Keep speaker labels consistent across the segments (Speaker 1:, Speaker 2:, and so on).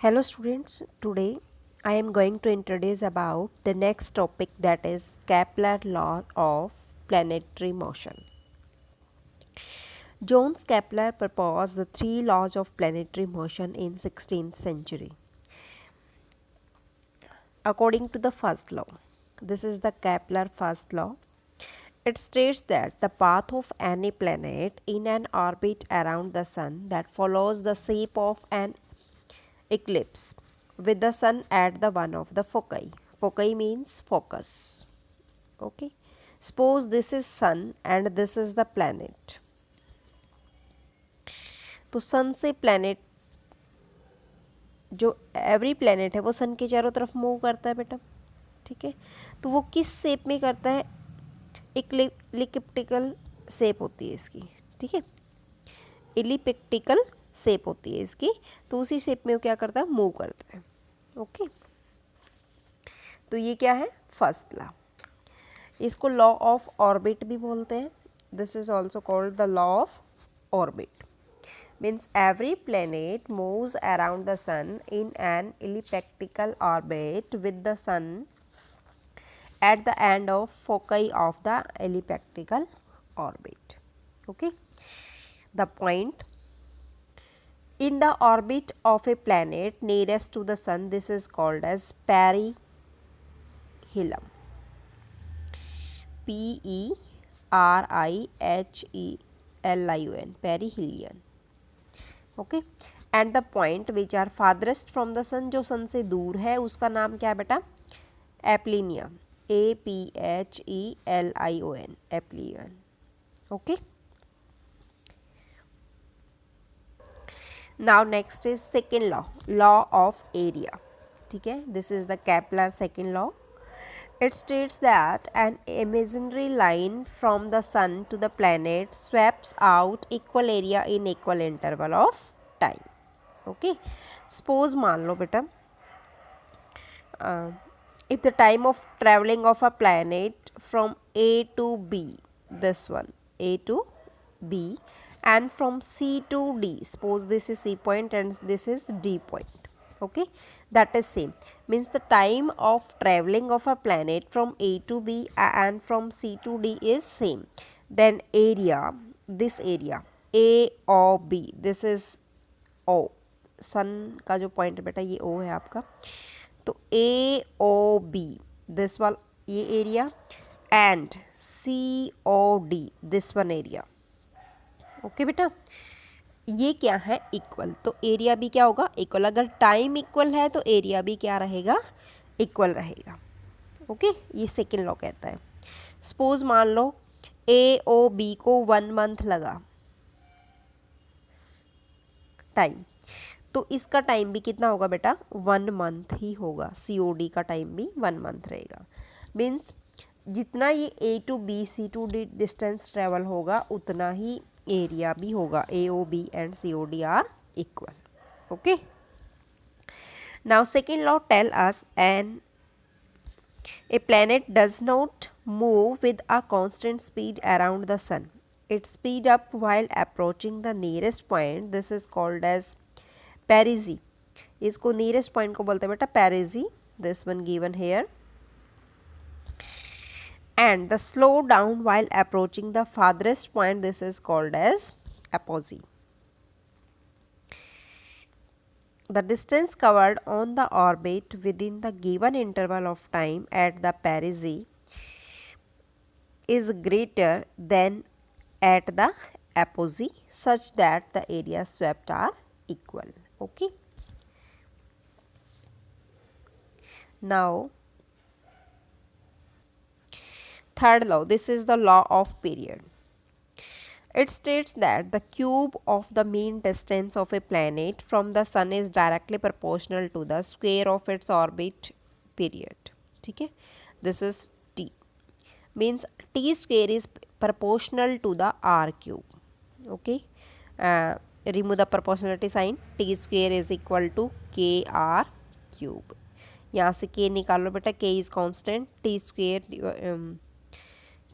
Speaker 1: Hello students, today I am going to introduce about the next topic, that is Kepler law of planetary motion. Johannes Kepler proposed the three laws of planetary motion in 16th century. According to the first law, this is the Kepler first law. It states that the path of any planet in an orbit around the sun that follows the shape of an eclipse with the sun at the one of the foci. Foci means focus. Okay. Suppose this is sun and this is the planet. तो सन से planet, जो every planet है वो सन के चारों तरफ move करता है बेटा. ठीक है. तो वो किस शेप में करता है? इलिप्टिकल शेप होती है इसकी. ठीक है. इलिप्टिकल शेप होती है इसकी. तो उसी शेप में वो क्या करता है? मूव करता है. ओके. तो ये क्या है? First law. इसको लॉ ऑफ ऑर्बिट भी बोलते हैं. This is also called the law of orbit. Means every planet moves around the sun in an elliptical orbit with the sun at the end of foci of the elliptical orbit. Okay. The point in the orbit of a planet nearest to the sun, this is called as perihelion. Perihelion. Perihelion. Okay. And the point which are farthest from the sun, जो sun से दूर है उसका नाम क्या है बेटा? Aphelion. APHELION. Aphelion. Okay. Now next is second law, law of area. ठीक है. This is the Kepler second law. It states that an imaginary line from the sun to the planet swaps out equal area in equal interval of time. Okay. Suppose मान लो बेटा, if the time of traveling of a planet from A to B, this one A to B, and from C to D, suppose this is C point and this is D point. Okay, that is same. Means the time of traveling of a planet from A to B and from C to D is same. Then area, this area A or B, this is O. सन का जो point है बेटा ये O है आपका. तो A O B, this वाला ये area, and C O D, this one area. Okay बेटा. ये क्या है? इक्वल. तो एरिया भी क्या होगा? इक्वल. अगर टाइम इक्वल है तो एरिया भी क्या रहेगा? इक्वल रहेगा. ओके. ये सेकेंड लॉ कहता है. सपोज मान लो AOB को 1 मंथ लगा टाइम, तो इसका टाइम भी कितना होगा बेटा? 1 मंथ ही होगा. COD का टाइम भी 1 मंथ रहेगा. मीन्स जितना ये A to B C to D distance travel होगा उतना ही एरिया भी होगा. AOB and COD are equal. Okay. Now second law tell us a planet does not move with a constant speed around the sun. It speed up while approaching the nearest point. This is called as perigee. इसको nearest point को बोलते हैं बेटा perigee. This one given here. And the slow down while approaching the farthest point, this is called as apogee. The distance covered on the orbit within the given interval of time at the perigee is greater than at the apogee, such that the area swept are equal. Okay. Now third law, this is the law of period. It states that the cube of the mean distance of a planet from the sun is directly proportional to the square of its orbit period. ठीक है. This is T. Means T square is proportional to the R cube. Okay. Remove the proportionality sign. T square is equal to KR cube. यहाँ से K निकाल लो बेटा. K is constant. T square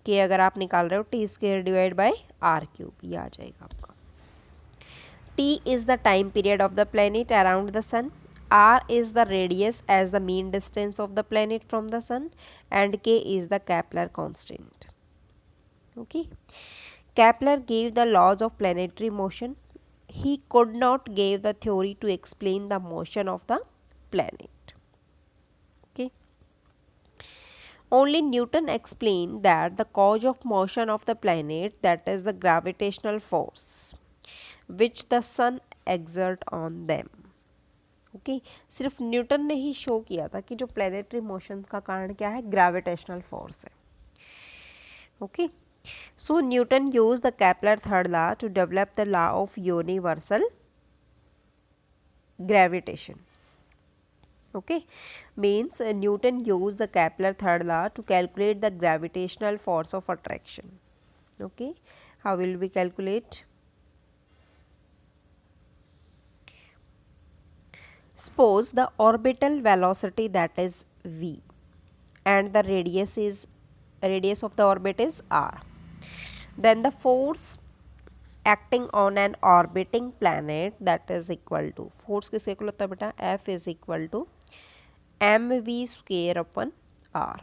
Speaker 1: के अगर आप निकाल रहे हो T square divide by R cube, ये आ जाएगा आपका. T is the time period of the planet around the sun. R is the radius as the mean distance of the planet from the sun, and K is the Kepler constant. Okay. Kepler gave the laws of planetary motion. He could not give the theory to explain the motion of the planet. Okay. Only Newton explained that the cause of motion of the planet, that is the gravitational force which the sun exert on them. Okay सिर्फ Newton ने ही show किया था कि जो planetary motions का कारण क्या है, ग्रेविटेशनल फोर्स है. Okay so Newton use the Kepler third law to develop the law of universal gravitation. Okay, means Newton used the Kepler third law to calculate the gravitational force of attraction. Okay, how will we calculate? Suppose the orbital velocity, that is v, and the radius of the orbit is r. Then the force acting on an orbiting planet, that is equal to, force किसके equal होता है बेटा, F is equal to mv square upon r.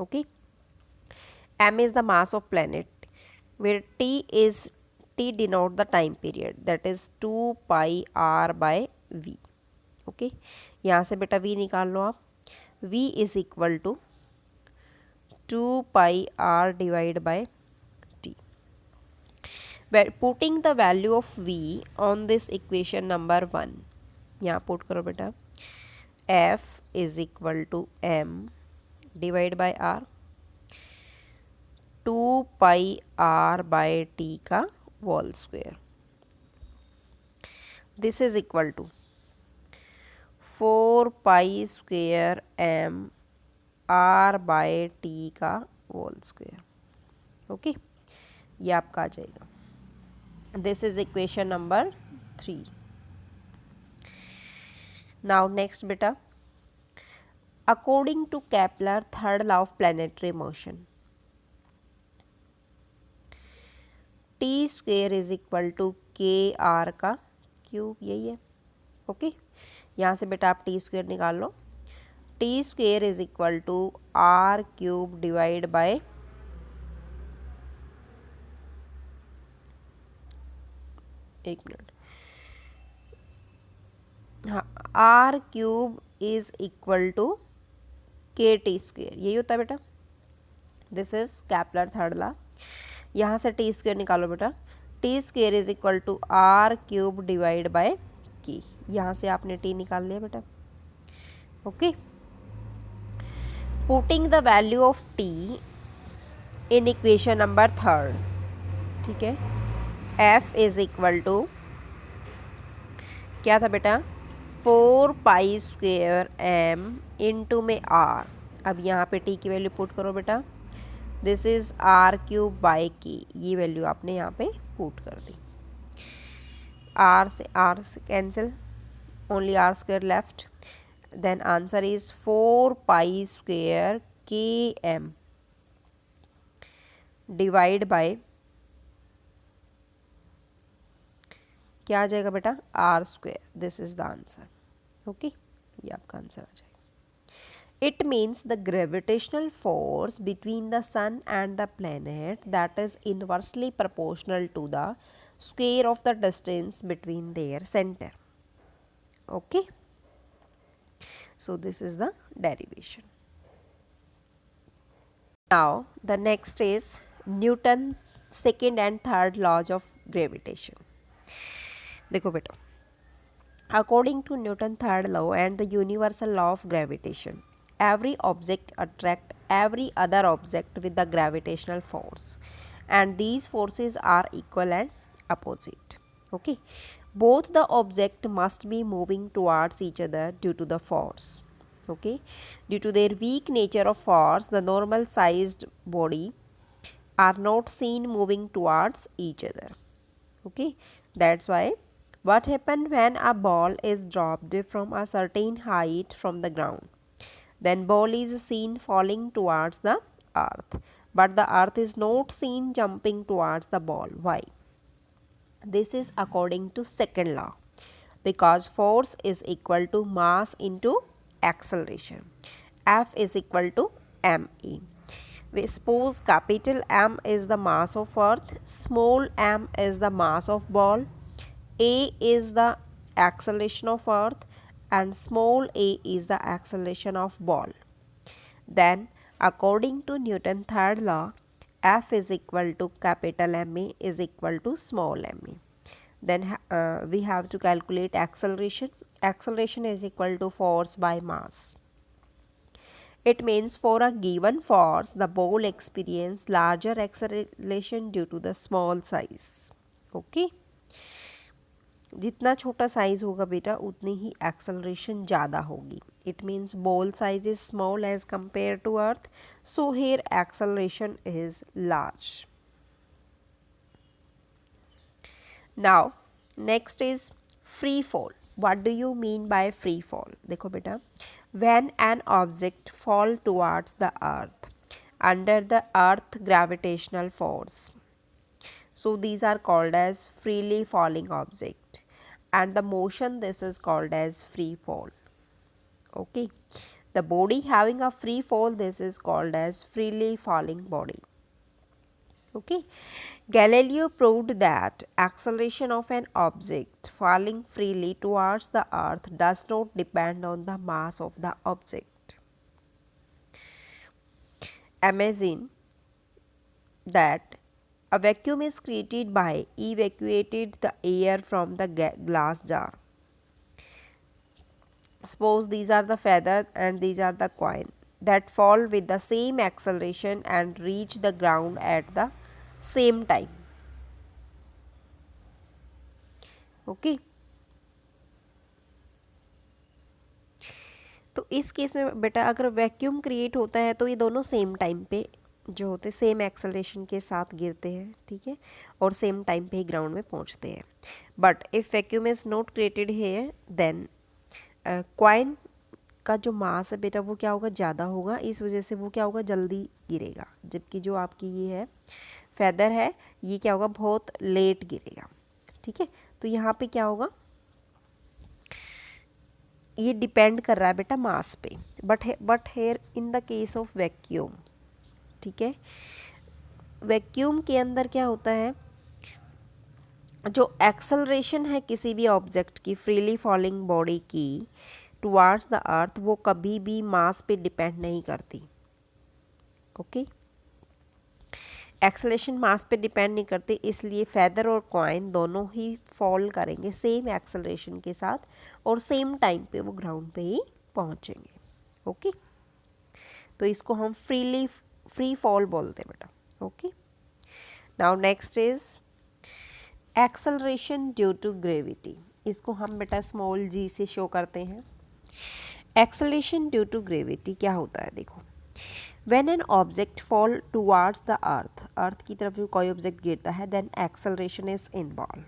Speaker 1: Okay, m is the mass of planet, where t denote the time period, that is 2 pi r by v. Okay, यहाँ से बेटा v निकाल लो आप. v is equal to 2 pi r divided by t. Where putting the value of v on this equation number 1, यहाँ put करो बेटा, f is equal to m divided by r, 2 pi r by t का whole square. This is equal to 4 pi square m r by t का whole square. Okay ये आपका आ जाएगा. This is equation number 3. Now next beta, according to Kepler third law of planetary motion, t square is equal to k r का cube, यही है. Okay यहाँ से बेटा आप t स्क्वेयर निकाल लो. t square is equal to r cube divide by, एक मिनट, हाँ, r cube is equal to K T square, यही होता है बेटा. This is Kepler third law. यहाँ से टी स्क्वेयर निकालो बेटा. T square is equal to R cube divide by K, यहाँ से आपने टी निकाल लिया बेटा. Okay, putting the value of T in equation number third. ठीक है, एफ इज इक्वल टू क्या था बेटा, 4 पाई स्क्वेयर एम इंटू में आर. अब यहाँ पे टी की वैल्यू पुट करो बेटा. This is R cube by K, ये वैल्यू आपने यहाँ पे पुट कर दी. आर से cancel, only R square left. Then answer is 4 pi square K M divide by, क्या आ जाएगा बेटा, R square. This is the answer. Okay, ये आपका आंसर आ जाएगा. It means the gravitational force between the sun and the planet, that is inversely proportional to the square of the distance between their center. Okay, so this is the derivation. Now the next is Newton second and third laws of gravitation. देखो बेटा, according to Newton third law and the universal law of gravitation, every object attract every other object with the gravitational force, and these forces are equal and opposite. Okay, both the object must be moving towards each other due to the force. Okay, due to their weak nature of force, the normal sized body are not seen moving towards each other. Okay, that's why what happens when a ball is dropped from a certain height from the ground, then ball is seen falling towards the earth, but the earth is not seen jumping towards the ball. Why? This is according to second law. because force is equal to mass into acceleration. F is equal to ma. We suppose capital M is the mass of earth, small m is the mass of ball, a is the acceleration of earth and small a is the acceleration of ball. Then according to Newton's third law, F is equal to capital Ma is equal to small ma. Then we have to calculate acceleration. Acceleration is equal to force by mass. It means for a given force, the ball experiences larger acceleration due to the small size. Okay. जितना छोटा size होगा बेटा उतनी ही acceleration ज़्यादा होगी. It means ball size is small as compared to earth, so here acceleration is large. Now next is free fall. What do you mean by free fall? देखो बेटा, when an object fall towards the earth under the earth gravitational force, so these are called as freely falling object, and the motion this is called as free fall. Okay, the body having a free fall, this is called as freely falling body. Okay, Galileo proved that acceleration of an object falling freely towards the earth does not depend on the mass of the object. Imagine that a vacuum is created by evacuated the air from the glass jar. Suppose these are the feather and these are the coin that fall with the same acceleration and reach the ground at the same time. Okay. तो इस case में बेटा अगर vacuum create होता है तो ये दोनों सेम टाइम पे जो होते सेम एक्सेलरेशन के साथ गिरते हैं, ठीक है, और सेम टाइम पे ही ग्राउंड में पहुंचते हैं. But if vacuum is not created here then coin का जो मास है बेटा वो क्या होगा, ज़्यादा होगा. इस वजह से वो क्या होगा, जल्दी गिरेगा. जबकि जो आपकी ये है फेदर है ये क्या होगा, बहुत लेट गिरेगा. ठीक है, तो यहाँ पे क्या होगा, ये डिपेंड कर रहा है बेटा मास पे. But here in the case of vacuum, ठीक है, वैक्यूम के अंदर क्या होता है, जो एक्सेलरेशन है किसी भी ऑब्जेक्ट की फ्रीली फॉलिंग बॉडी की टुवार्ड्स द अर्थ वो कभी भी मास पे डिपेंड नहीं करती. ओके, एक्सेलरेशन मास पे डिपेंड नहीं करती, इसलिए फेदर और कॉइन दोनों ही फॉल करेंगे सेम एक्सेलरेशन के साथ और सेम टाइम पे वो ग्राउंड पे ही पहुंचेंगे. ओके, तो इसको हम फ्री फॉल बोलते हैं बेटा. Okay, now next is acceleration due to gravity. इसको हम बेटा स्मॉल जी से शो करते हैं. एक्सेलरेशन ड्यू टू ग्रेविटी क्या होता है, देखो, When an object fall towards the earth की तरफ कोई ऑब्जेक्ट गिरता है, then acceleration is involved.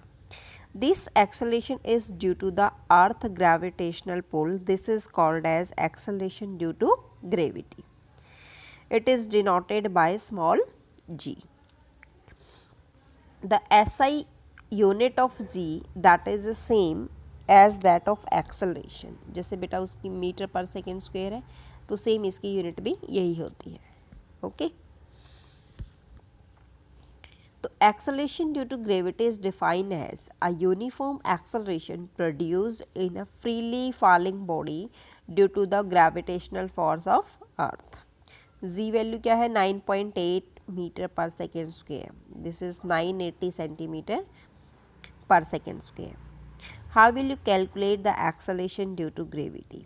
Speaker 1: This acceleration is due to the earth gravitational pull. This is called as acceleration due to gravity. It is denoted by small g. The SI unit of g that is the same as that of acceleration. जैसे बेटा उसकी metre पर second square है तो same इसकी unit भी यही होती है. ओके, तो acceleration due to gravity is defined as a uniform acceleration produced in a freely falling body due to the gravitational force of earth. G value क्या है, 9.8 मीटर पर second square. This is 980 centimetre per second square. How will you calculate the acceleration due to gravity?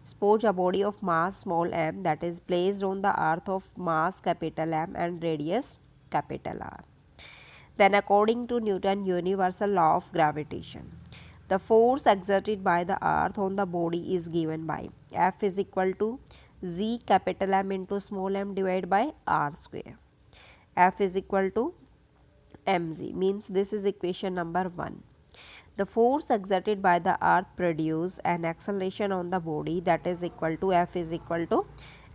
Speaker 1: Suppose a body of mass small m that is placed on the earth of mass capital M and radius capital R. Then according to Newton's universal law of gravitation, the force exerted by the earth on the body is given by F is equal to Z capital M into small m divided by R square. F is equal to mg, means this is equation number 1. The force exerted by the earth produce an acceleration on the body that is equal to F is equal to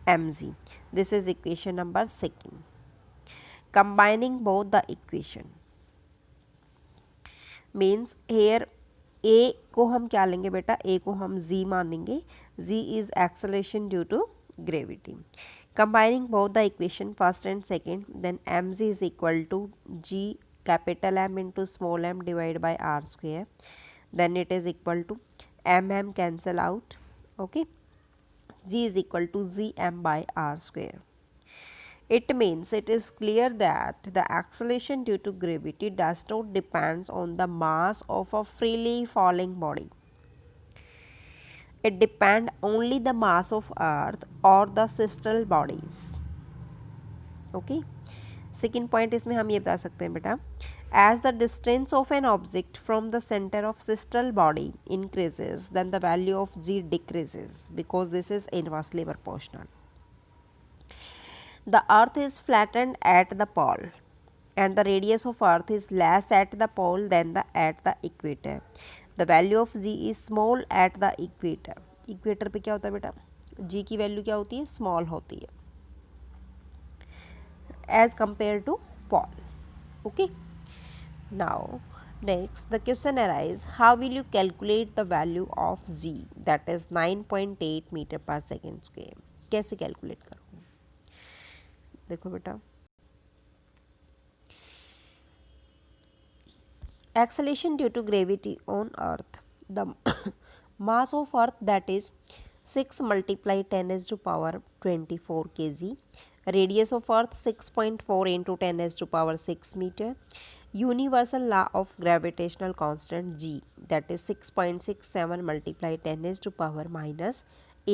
Speaker 1: mg. This is equation number 2. Combining both the equation means here ए को हम क्या लेंगे बेटा, ए को हम G मानेंगे, G is acceleration due to gravity. Combining both the equation first and second, then mg is equal to g capital M into small m divided by r square. Then it is equal to m cancel out. Okay, g is equal to gm by r square. It means it is clear that the acceleration due to gravity does not depends on the mass of a freely falling body. It depends only the mass of earth or the celestial bodies. Okay. Second point इसमें हम ये बता सकते हैं बेटा, as the distance of an object from the center of celestial body increases then the value of g decreases because this is inversely proportional. The earth is flattened at the pole and the radius of earth is less at the pole than at the equator. The value of g is small at the equator. Equator पे क्या होता है बेटा, g की value क्या होती है, small होती है as compared to pole. Okay. Now next the question arises, how will you calculate the value of g, that is 9.8 meter per second square. कैसे कैलकुलेट करोगे, देखो बेटा, acceleration due to gravity on earth, the mass of earth that is 6 multiply 10 is to power 24 kg, radius of earth 6.4 into 10 is to power 6 meter, universal law of gravitational constant g that is 6.67 multiply 10 is to power minus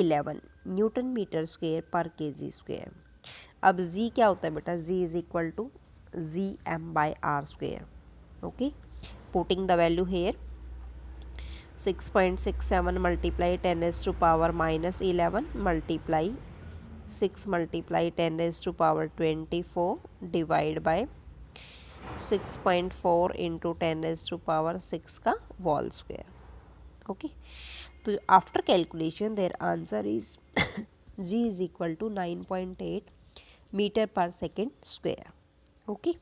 Speaker 1: 11 newton metre square per kg square. अब z क्या होता है बेटा, z is equal to G M by R square. Okay, putting the value here 6.67 multiply 10 is to power minus 11 multiply 6 multiply 10 is to power 24 divide by 6.4 into 10 is to power 6 का whole square. Okay, तो after calculation their answer is g is equal to 9.8 meter per second square. Okay,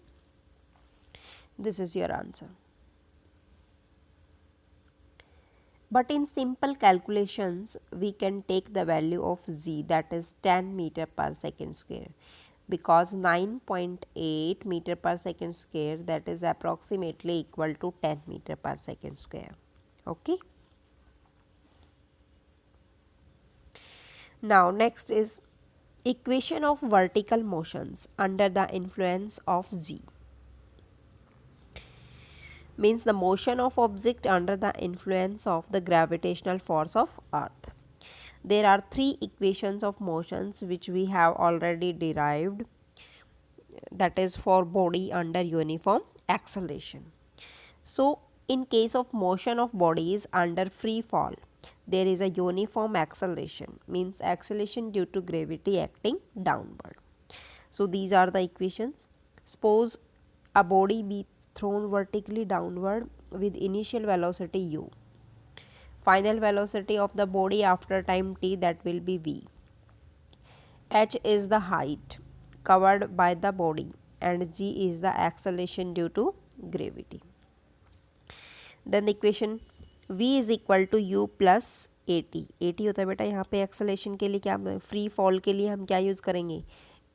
Speaker 1: this is your answer. But in simple calculations we can take the value of z, that is 10 meter per second square, because 9.8 meter per second square that is approximately equal to 10 meter per second square. Okay. Now next is equation of vertical motions under the influence of g. Means the motion of object under the influence of the gravitational force of earth. There are three equations of motions which we have already derived, that is for body under uniform acceleration. So in case of motion of bodies under free fall, there is a uniform acceleration, means acceleration due to gravity acting downward. So these are the equations. Suppose a body be thrown vertically downward with initial velocity u. Final velocity of the body after time t, that will be v. H is the height covered by the body and g is the acceleration due to gravity. Then the equation v is equal to u plus at. at होता है बेटा यहाँ पे acceleration के लिए क्या, free fall के लिए हम क्या यूज़ करेंगे,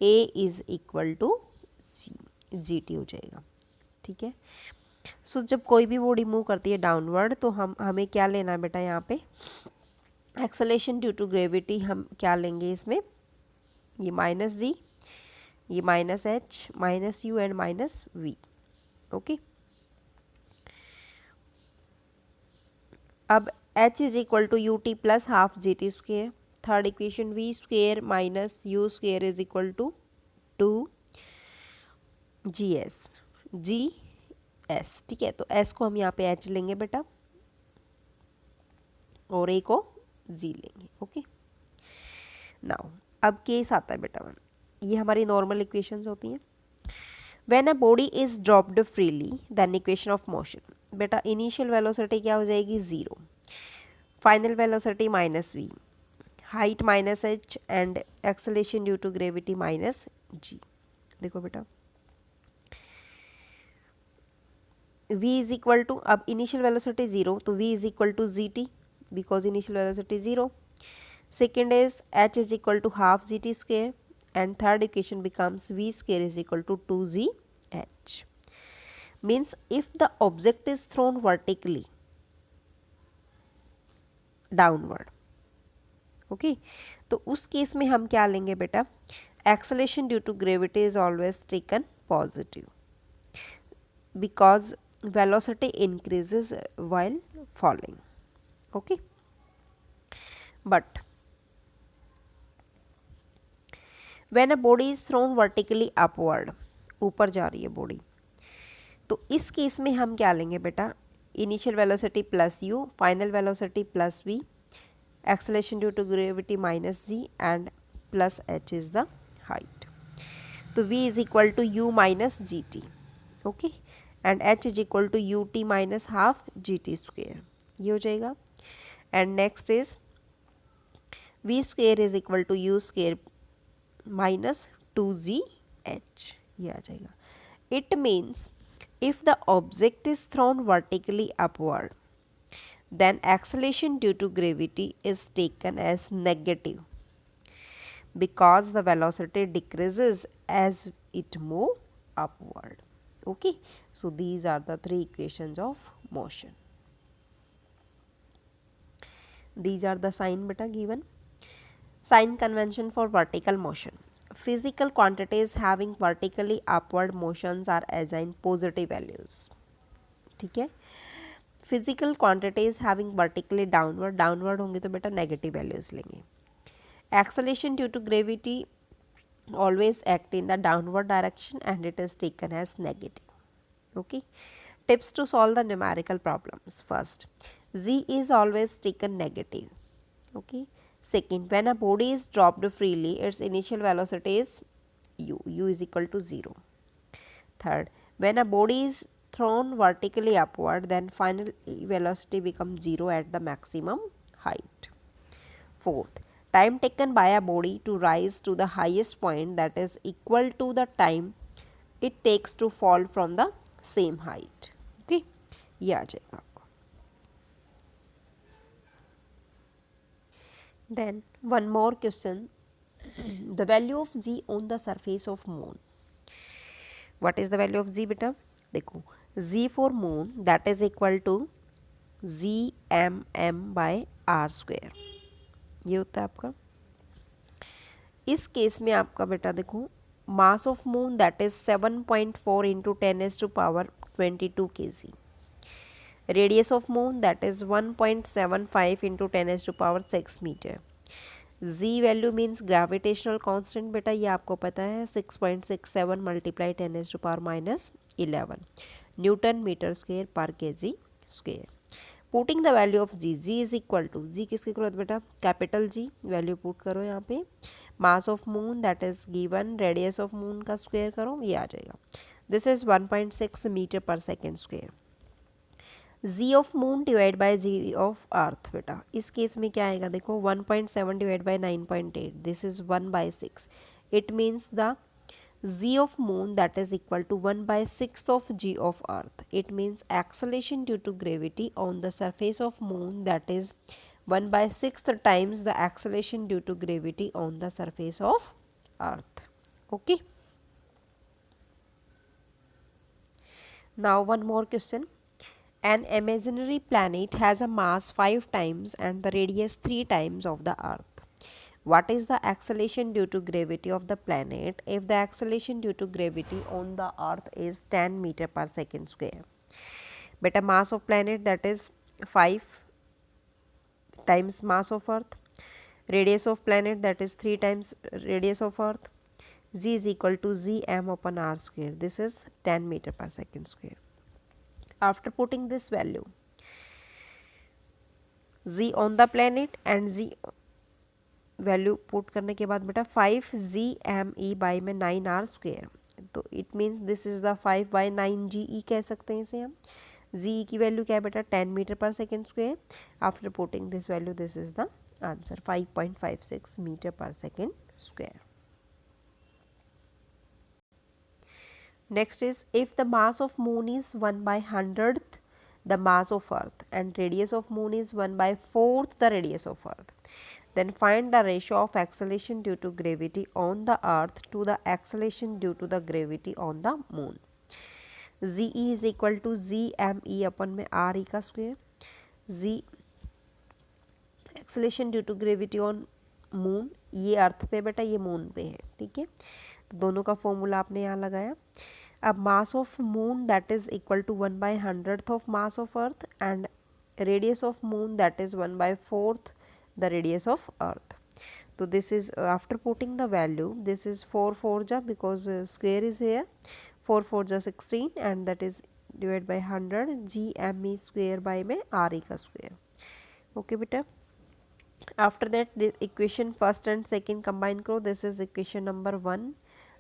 Speaker 1: a is equal to G T हो जाएगा. ठीक है. सो जब कोई भी बॉडी मूव करती है डाउनवर्ड तो हमें क्या लेना है बेटा, यहाँ पे एक्सेलेरेशन ड्यू टू ग्रेविटी हम क्या लेंगे इसमें, ये माइनस जी, ये minus H, minus U and minus V. Okay. अब h is equal to U T plus half G T square. Third equation v square minus U square is equal to 2 G S. ठीक है, तो s को हम यहाँ पे h लेंगे बेटा और a को g लेंगे. ओके. नाउ अब केस आता है बेटा, ये हमारी नॉर्मल इक्वेशंस होती हैं. When a body is dropped freely then equation of motion. बेटा इनिशियल वेलोसिटी क्या हो जाएगी, 0, final velocity minus V, height minus H and acceleration due to gravity minus G. देखो बेटा v इज इक्वल टू, अब initial velocity 0 तो v is equal to G T because initial velocity 0. Second is h is equal to half gt square, and third equation becomes v square is equal to 2gh. Means if the object is thrown vertically downward, okay, तो उस case में हम क्या लेंगे बेटा, acceleration due to gravity is always taken positive because velocity increases while falling, okay. But when a body is thrown vertically upward, ऊपर जा रही है बॉडी, तो इस केस में हम क्या लेंगे बेटा, initial velocity plus U, final velocity plus V, acceleration due to gravity minus G and plus H is the height. तो v is equal to U minus G T, okay, and h is equal to U T minus half G T square, ये हो जाएगा. And next is v square is equal to U square minus 2gh, ये आ जाएगा. It means if the object is thrown vertically upward, then acceleration due to gravity is taken as negative because the velocity decreases as it move upward. Okay, so these are the three equations of motion. These are the sign beta given. Sign convention for vertical motion. Physical quantities having vertically upward motions are assigned positive values. ठीक है. Physical quantities having vertically downward होंगे तो बेटा negative values लेंगे. Acceleration due to gravity always act in the downward direction and it is taken as negative. Okay, tips to solve the numerical problems. First, z is always taken negative. Okay. Second, when a body is dropped freely, its initial velocity is u is equal to 0. Third, when a body is thrown vertically upward, then final velocity becomes 0 at the maximum height. Fourth, time taken by a body to rise to the highest point that is equal to the time it takes to fall from the same height. Okay, ये आ जाएगा. Then one more question. The value of g on the surface of moon. What is the value of g beta? देखो, z for moon that is equal to gmm by r square. ये होता है आपका. इस case में आपका बेटा देखो, मास of moon that is 7.4 into 10⁻22 kg. Radius of moon that is 1.75 into 10⁻6 meter. Z value means gravitational constant बेटा, ये आपको पता है 6.67 multiply 10⁻⁻11 Newton meter square per kg square. Putting the value of g is equal to, g किसके equal है बेटा, capital G value put करो यहाँ पे, मास of moon that is given, radius of moon का स्क्वायर करो, ये आ जाएगा. दिस इज 1.6 मीटर पर second square. z of moon divide by g of earth बेटा, इस केस में क्या आएगा देखो, 1.7 divide by 9.8, this is 1/6. It means the z of moon that is equal to 1/6 of g of earth. It means acceleration due to gravity on the surface of moon that is 1/6 times the acceleration due to gravity on the surface of earth. Okay. Now one more question. An imaginary planet has a mass 5 times and the radius 3 times of the earth. What is the acceleration due to gravity of the planet if the acceleration due to gravity on the earth is 10 meter per second square? Beta, mass of planet that is 5 times mass of earth, radius of planet that is 3 times radius of earth, z is equal to gm upon r square, this is 10 meter per second square. After putting this value, z on the planet and z value put करने के बाद बेटा 5gme by में 9r square, तो it means this is the 5/9ge कह सकते हैं इसे हम. जी की वैल्यू क्या है बेटा, 10 मीटर पर second square. After putting this value, this is the answer, 5.56 metre पर second square. Next is, if the mass of moon is 1 by 100th the mass of earth and radius of moon is 1 by 4th the radius of earth, then find the ratio of acceleration due to gravity on the earth to the acceleration due to the gravity on the moon. ZE is equal to ZME upon में RE का square, Z acceleration due to gravity on moon, ये earth पे बेटा ये moon पे है, ठीक है, तो दोनों का फॉर्मूला आपने यहाँ लगाया. अब mass of moon that is equal to 1 by 100th of mass of earth and radius of moon that इज 1 by 4th the radius of earth. So this is after putting the value, this is 4 4 ja because square is here, 4 4 ja 16 and that is divided by 100 GME square by में RE का square. Okay beta. After that the equation first and second combine करो, this is equation number 1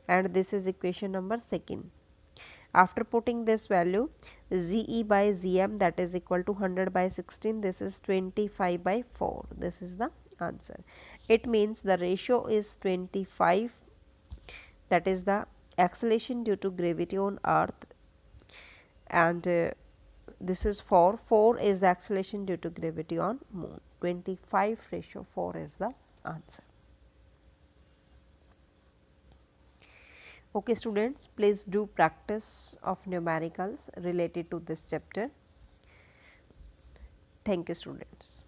Speaker 1: and this is equation number 2. After putting this value, ZE by ZM that is equal to 100 by 16, this is 25 by 4, this is the answer. It means the ratio is 25, that is the acceleration due to gravity on earth, and this is 4 is the acceleration due to gravity on moon. 25 ratio 4 is the answer. Okay students, please do practice of numericals related to this chapter. Thank you students.